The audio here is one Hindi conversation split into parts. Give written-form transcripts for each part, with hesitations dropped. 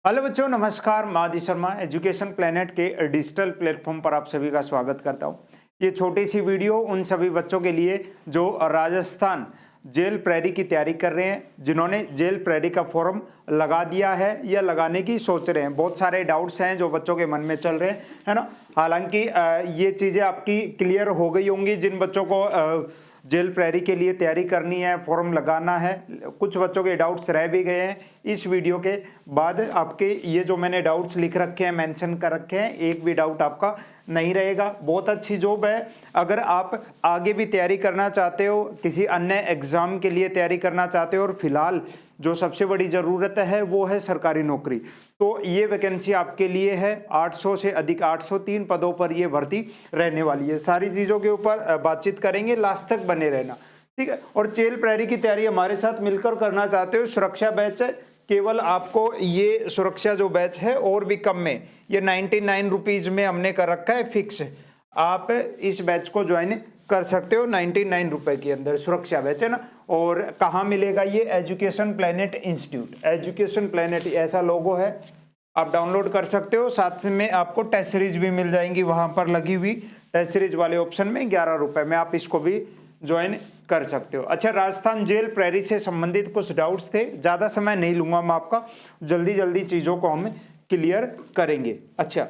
हेलो बच्चों, नमस्कार। मैं आदि शर्मा एजुकेशन प्लेनेट के डिजिटल प्लेटफॉर्म पर आप सभी का स्वागत करता हूं। ये छोटी सी वीडियो उन सभी बच्चों के लिए जो राजस्थान जेल प्रैरी की तैयारी कर रहे हैं, जिन्होंने जेल प्रैरी का फॉर्म लगा दिया है या लगाने की सोच रहे हैं। बहुत सारे डाउट्स हैं जो बच्चों के मन में चल रहे हैं, है ना। हालांकि ये चीज़ें आपकी क्लियर हो गई होंगी जिन बच्चों को जेल प्रैरी के लिए तैयारी करनी है, फॉर्म लगाना है। कुछ बच्चों के डाउट्स रह भी गए हैं। इस वीडियो के बाद आपके ये जो मैंने डाउट्स लिख रखे हैं, मेंशन कर रखे हैं, एक भी डाउट आपका नहीं रहेगा। बहुत अच्छी जॉब है। अगर आप आगे भी तैयारी करना चाहते हो, किसी अन्य एग्जाम के लिए तैयारी करना चाहते हो और फिलहाल जो सबसे बड़ी ज़रूरत है वो है सरकारी नौकरी, तो ये वैकेंसी आपके लिए है। 800 से अधिक 803 पदों पर ये भर्ती रहने वाली है। सारी चीज़ों के ऊपर बातचीत करेंगे, लास्ट तक बने रहना, ठीक है। और जेल प्रैरी की तैयारी हमारे साथ मिलकर करना चाहते हो, सुरक्षा बैच है। केवल आपको ये सुरक्षा जो बैच है और भी कम में, ये 99 रुपीज़ में हमने कर रखा है फिक्स। आप इस बैच को ज्वाइन कर सकते हो 99 रुपए के अंदर, सुरक्षा बैच है ना। और कहाँ मिलेगा ये? Education planet institute, education planet ऐसा लोगो है, आप डाउनलोड कर सकते हो। साथ में आपको टेस्ट सीरीज भी मिल जाएंगी वहां पर लगी हुई। टेस्ट सीरीज वाले ऑप्शन में 11 रुपए में आप इसको भी ज्वाइन कर सकते हो। अच्छा, राजस्थान जेल प्रैरी से संबंधित कुछ डाउट्स थे, ज़्यादा समय नहीं लूंगा मैं आपका, जल्दी जल्दी चीज़ों को हम क्लियर करेंगे। अच्छा,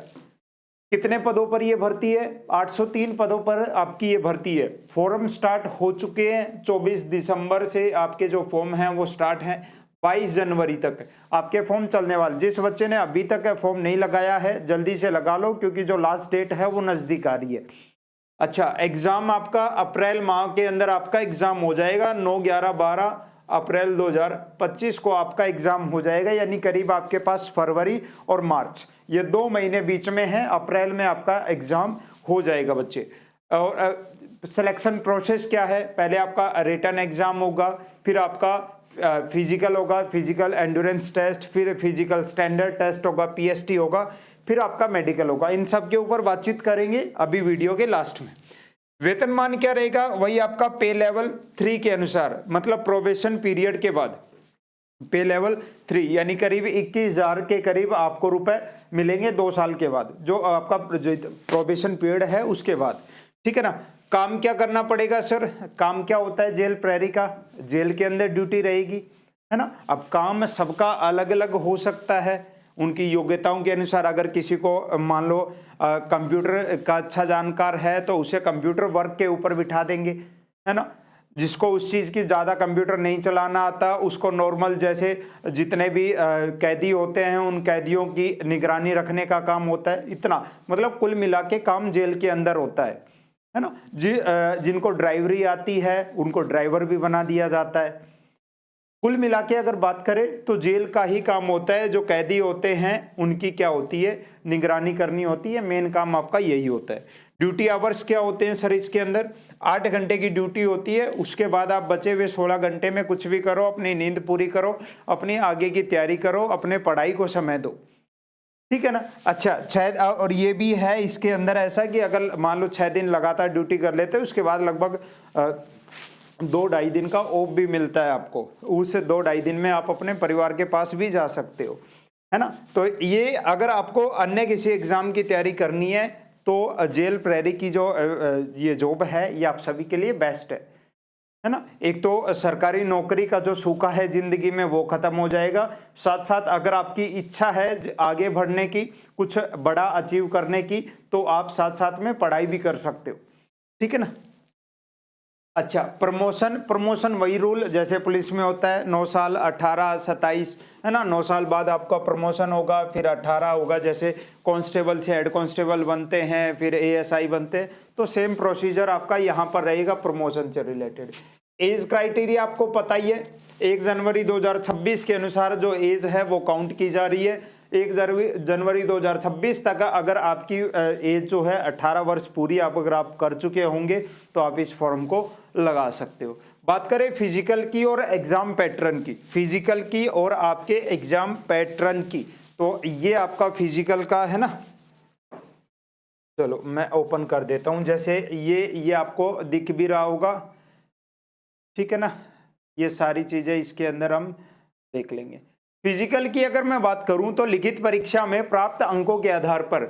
कितने पदों पर ये भर्ती है? 803 पदों पर आपकी ये भर्ती है। फॉर्म स्टार्ट हो चुके हैं। 24 दिसंबर से आपके जो फॉर्म हैं वो स्टार्ट हैं। 22 जनवरी तक आपके फॉर्म चलने वाले। जिस बच्चे ने अभी तक फॉर्म नहीं लगाया है, जल्दी से लगा लो, क्योंकि जो लास्ट डेट है वो नजदीक आ रही है। अच्छा, एग्जाम आपका अप्रैल माह के अंदर आपका एग्जाम हो जाएगा। 9, 11, 12 अप्रैल 2025 को आपका एग्जाम हो जाएगा, यानी करीब आपके पास फरवरी और मार्च, ये 2 महीने बीच में है। अप्रैल में आपका एग्जाम हो जाएगा बच्चे। और सिलेक्शन प्रोसेस क्या है? पहले आपका रिटन एग्जाम होगा, फिर आपका फिजिकल होगा, फिजिकल एंड्योरेंस टेस्ट, फिर फिजिकल स्टैंडर्ड टेस्ट होगा, पीएसटी होगा, फिर आपका मेडिकल होगा। इन सब के ऊपर बातचीत करेंगे अभी वीडियो के लास्ट में। वेतनमान क्या रहेगा? वही आपका पे लेवल 3 के अनुसार, मतलब प्रोबेशन पीरियड के बाद पे लेवल 3, यानी करीब 21,000 के करीब आपको रुपए मिलेंगे 2 साल के बाद, जो आपका प्रोबेशन पीरियड है उसके बाद, ठीक है ना। काम क्या करना पड़ेगा सर? काम क्या होता है जेल प्रैरी का? जेल के अंदर ड्यूटी रहेगी, है ना। अब काम सबका अलग अलग हो सकता है, उनकी योग्यताओं के अनुसार। अगर किसी को मान लो कंप्यूटर का अच्छा जानकार है तो उसे कंप्यूटर वर्क के ऊपर बिठा देंगे, है ना। जिसको उस चीज़ की ज़्यादा कंप्यूटर नहीं चलाना आता, उसको नॉर्मल जैसे जितने भी कैदी होते हैं उन कैदियों की निगरानी रखने का काम होता है। इतना मतलब कुल मिला के काम जेल के अंदर होता है ना। जिनको ड्राइवरी आती है उनको ड्राइवर भी बना दिया जाता है। कुल मिला के अगर बात करें तो जेल का ही काम होता है। जो कैदी होते हैं उनकी क्या होती है? निगरानी करनी होती है। मेन काम आपका यही होता है। ड्यूटी आवर्स क्या होते हैं सर? इसके अंदर 8 घंटे की ड्यूटी होती है। उसके बाद आप बचे हुए 16 घंटे में कुछ भी करो, अपनी नींद पूरी करो, अपनी आगे की तैयारी करो, अपने पढ़ाई को समय दो, ठीक है ना। अच्छा, 6 और ये भी है इसके अंदर ऐसा कि अगर मान लो 6 दिन लगातार ड्यूटी कर लेते हैं, उसके बाद लगभग 2-2.5 दिन का ऑफ भी मिलता है आपको। उस 2-2.5 दिन में आप अपने परिवार के पास भी जा सकते हो, है ना। तो ये अगर आपको अन्य किसी एग्जाम की तैयारी करनी है तो जेल प्रैरी की जो ये जॉब है ये आप सभी के लिए बेस्ट है ना। एक तो सरकारी नौकरी का जो सूखा है जिंदगी में वो खत्म हो जाएगा। साथ साथ अगर आपकी इच्छा है आगे बढ़ने की, कुछ बड़ा अचीव करने की, तो आप साथ साथ में पढ़ाई भी कर सकते हो, ठीक है ना। अच्छा, प्रमोशन, प्रमोशन वही रूल जैसे पुलिस में होता है, 9 साल, 18, 27, है ना। 9 साल बाद आपका प्रमोशन होगा, फिर 18 होगा। जैसे कांस्टेबल से हेड कांस्टेबल बनते हैं, फिर एएसआई बनते हैं, तो सेम प्रोसीजर आपका यहाँ पर रहेगा प्रमोशन से रिलेटेड। एज क्राइटेरिया आपको पता ही है, 1 जनवरी 2026 के अनुसार जो एज है वो काउंट की जा रही है। 1 जनवरी 2026 तक अगर आपकी एज जो है 18 वर्ष पूरी अगर आप कर चुके होंगे तो आप इस फॉर्म को लगा सकते हो। बात करें फिजिकल की और एग्जाम पैटर्न की, फिजिकल की और आपके एग्जाम पैटर्न की, तो ये आपका फिजिकल का है ना। चलो मैं ओपन कर देता हूं। जैसे ये आपको दिख भी रहा होगा, ठीक है ना। ये सारी चीजें इसके अंदर हम देख लेंगे। फिजिकल की अगर मैं बात करूं तो लिखित परीक्षा में प्राप्त अंकों के आधार पर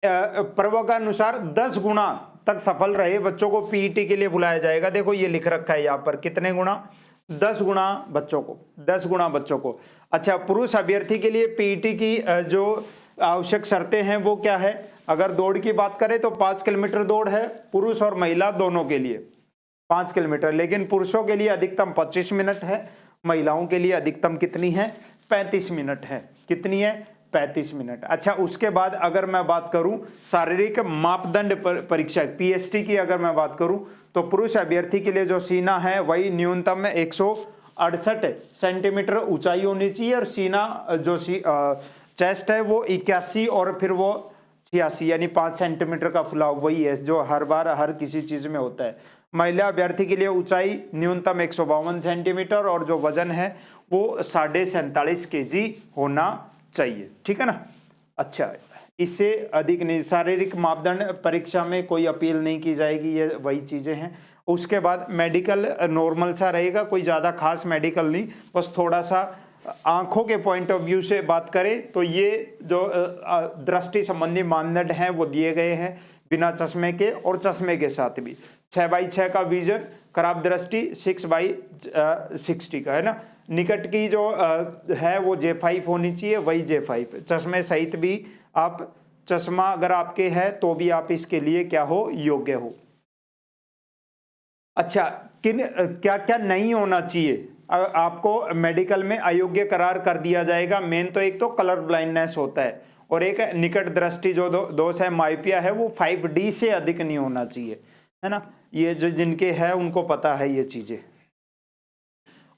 प्रवर्गानुसार 10 गुना तक सफल रहे बच्चों को पीईटी के लिए बुलाया जाएगा। देखो ये लिख रखा है यहाँ पर, कितने गुना, 10 गुना बच्चों को, 10 गुना बच्चों को। अच्छा, पुरुष अभ्यर्थी के लिए पीईटी की जो आवश्यक शर्तें हैं वो क्या है? अगर दौड़ की बात करें तो 5 किलोमीटर दौड़ है पुरुष और महिला दोनों के लिए, 5 किलोमीटर, लेकिन पुरुषों के लिए अधिकतम 25 मिनट है, महिलाओं के लिए अधिकतम कितनी है? 35 मिनट है। कितनी है? 35 मिनट। अच्छा, उसके बाद अगर मैं बात करूं शारीरिक मापदंड परीक्षा पीएसटी की अगर मैं बात करूं तो पुरुष अभ्यर्थी के लिए जो सीना है वही न्यूनतम 168 सेंटीमीटर ऊंचाई होनी चाहिए और सीना जो चेस्ट है वो 81 और फिर वो 86 यानी 5 सेंटीमीटर का फुलाव वही है जो हर बार हर किसी चीज में होता है। महिला अभ्यर्थी के लिए ऊंचाई न्यूनतम 152 सेंटीमीटर और जो वजन है वो 47.5 केजी होना चाहिए। ठीक है ना? अच्छा, इससे अधिक नहीं। शारीरिक मापदंड परीक्षा में कोई अपील नहीं की जाएगी, ये वही चीजें हैं। उसके बाद मेडिकल नॉर्मल सा रहेगा, कोई ज्यादा खास मेडिकल नहीं, बस थोड़ा सा आंखों के पॉइंट ऑफ व्यू से बात करें तो ये जो दृष्टि संबंधी मानदंड हैं वो दिए गए हैं, बिना चश्मे के और चश्मे के साथ भी। 6/6 का विजन, खराब दृष्टि 6/60 का है ना। निकट की जो है वो J5 होनी चाहिए, वही J5। चश्मे सहित भी आप चश्मा अगर आपके है तो भी आप इसके लिए क्या हो? योग्य हो। अच्छा, क्या क्या नहीं होना चाहिए? आपको मेडिकल में अयोग्य करार कर दिया जाएगा। मेन तो एक तो कलर ब्लाइंडनेस होता है और एक निकट दृष्टि जो दोष है, माइपिया है, वो 5D से अधिक नहीं होना चाहिए, है ना। ये जो जिनके है उनको पता है ये चीजें,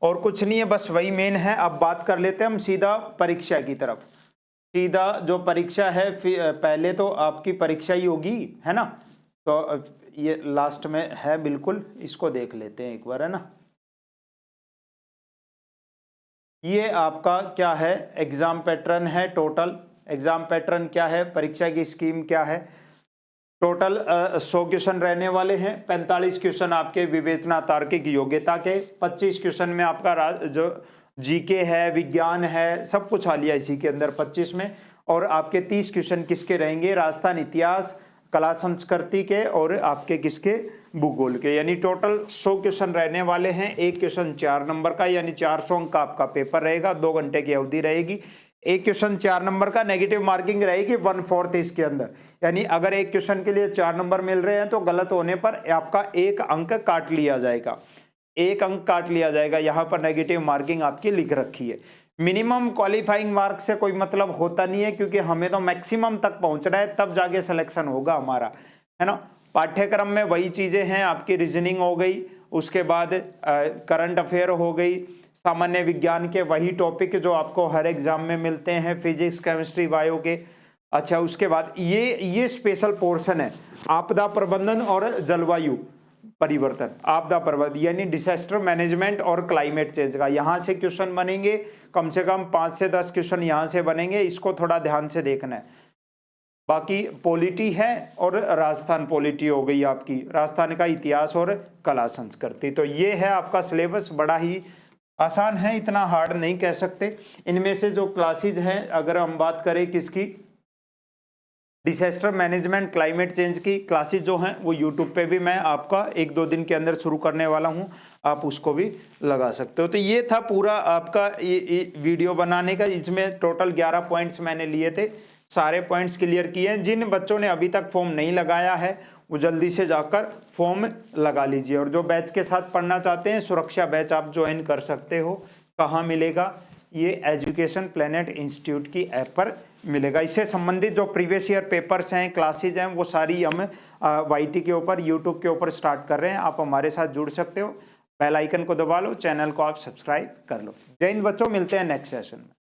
और कुछ नहीं है, बस वही मेन है। अब बात कर लेते हैं हम सीधा परीक्षा की तरफ। सीधा जो परीक्षा है, पहले तो आपकी परीक्षा ही होगी, है ना। तो ये लास्ट में है बिल्कुल, इसको देख लेते हैं एक बार, है ना। ये आपका क्या है? एग्जाम पैटर्न है। टोटल एग्जाम पैटर्न क्या है? परीक्षा की स्कीम क्या है? टोटल 100 क्वेश्चन रहने वाले हैं। 45 क्वेश्चन आपके विवेचना तार्किक योग्यता के, 25 क्वेश्चन में आपका जो जीके है, विज्ञान है, सब कुछ आ लिया इसी के अंदर 25 में। और आपके 30 क्वेश्चन किसके रहेंगे? राजस्थान इतिहास, कला संस्कृति के और आपके किसके? भूगोल के। यानी टोटल 100 क्वेश्चन रहने वाले हैं। एक क्वेश्चन 4 नंबर का, यानी 400 अंक का आपका पेपर रहेगा। 2 घंटे की अवधि रहेगी। एक क्वेश्चन 4 नंबर का, नेगेटिव मार्किंग रहेगी 1/4 इसके अंदर। यानी अगर एक क्वेश्चन के लिए 4 नंबर मिल रहे हैं तो गलत होने पर आपका 1 अंक काट लिया जाएगा, 1 अंक काट लिया जाएगा। यहाँ पर नेगेटिव मार्किंग आपकी लिख रखी है। मिनिमम क्वालिफाइंग मार्क से कोई मतलब होता नहीं है, क्योंकि हमें तो मैक्सिमम तक पहुंचना है, तब जाके सिलेक्शन होगा हमारा, है ना। पाठ्यक्रम में वही चीजें हैं आपकी। रीजनिंग हो गई, उसके बाद करंट अफेयर हो गई, सामान्य विज्ञान के वही टॉपिक जो आपको हर एग्जाम में मिलते हैं, फिजिक्स, केमिस्ट्री, बायो के। अच्छा, उसके बाद ये स्पेशल पोर्शन है आपदा प्रबंधन और जलवायु परिवर्तन। आपदा प्रबंधन यानी डिजास्टर मैनेजमेंट और क्लाइमेट चेंज का यहाँ से क्वेश्चन बनेंगे, कम से कम 5 से 10 क्वेश्चन यहाँ से बनेंगे। इसको थोड़ा ध्यान से देखना है। बाकी पॉलिटी है, और राजस्थान पॉलिटी हो गई आपकी, राजस्थान का इतिहास और कला संस्कृति। तो ये है आपका सिलेबस, बड़ा ही आसान है, इतना हार्ड नहीं कह सकते। इनमें से जो क्लासेज हैं, अगर हम बात करें किसकी, डिजास्टर मैनेजमेंट, क्लाइमेट चेंज की क्लासेज जो हैं वो यूट्यूब पे भी मैं आपका 1-2 दिन के अंदर शुरू करने वाला हूं, आप उसको भी लगा सकते हो। तो ये था पूरा आपका ये वीडियो बनाने का। इसमें टोटल 11 पॉइंट्स मैंने लिए थे, सारे पॉइंट्स क्लियर किए हैं। जिन बच्चों ने अभी तक फॉर्म नहीं लगाया है वो जल्दी से जाकर फॉर्म लगा लीजिए। और जो बैच के साथ पढ़ना चाहते हैं, सुरक्षा बैच आप ज्वाइन कर सकते हो। कहाँ मिलेगा? ये एजुकेशन प्लेनेट इंस्टीट्यूट की ऐप पर मिलेगा। इससे संबंधित जो प्रीवियस ईयर पेपर्स हैं, क्लासेज हैं, वो सारी हम YT के ऊपर, यूट्यूब के ऊपर स्टार्ट कर रहे हैं। आप हमारे साथ जुड़ सकते हो। बेल आइकन को दबा लो, चैनल को आप सब्सक्राइब कर लो। जय हिंद बच्चों, मिलते हैं नेक्स्ट सेशन में।